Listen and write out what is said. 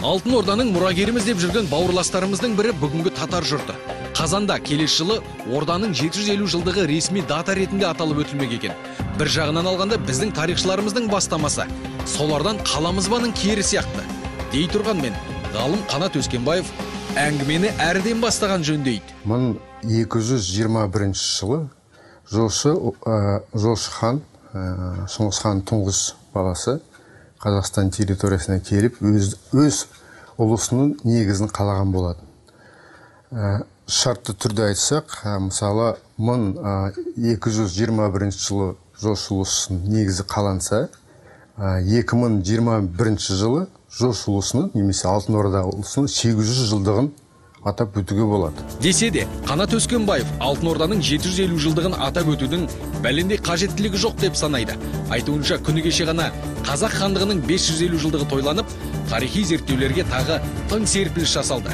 Алтын Орданың мұрагеріміз деп жүрген бауырластарымыздың бірі бүгінгі татар жұрты. Қазанда келесі жылы Орданың 750 жылдығы ресми дата ретінде аталып өтілмек екен. Bir жағынан алғанда біздің тарихшыларымыздың бастамасы, солардан қаламызбаның кері сияқты. Дей тұрған мен, ғалым Қанат Өскенбаев әңгімені әрден бастаған жөн дейді. 1221 жылы Жошы хан, Шыңғыс хан тұңғыш баласы Қазақстан территориясына келіп, өз ұлысының негізін қалаған болады. Шартты түрде айтсақ, мысалы, 1221 жылы Жошы ұлысының негізі қаланса, 2021 жылы Жошы ұлысының, немесе Алтын Орда ұлысының 800 жылдығын атап өтуге болады. Десе де, Қанат Өскенбаев Алтын Орданың 750 жылдығын атап өтудің бәлендей қажеттілігі жоқ деп санайды. Айтуынша, күні кеше ғана Қазақ хандығының 550 жылдығы тойланып, тарихи зерттеулерге тағы тың серпіліс жасалды.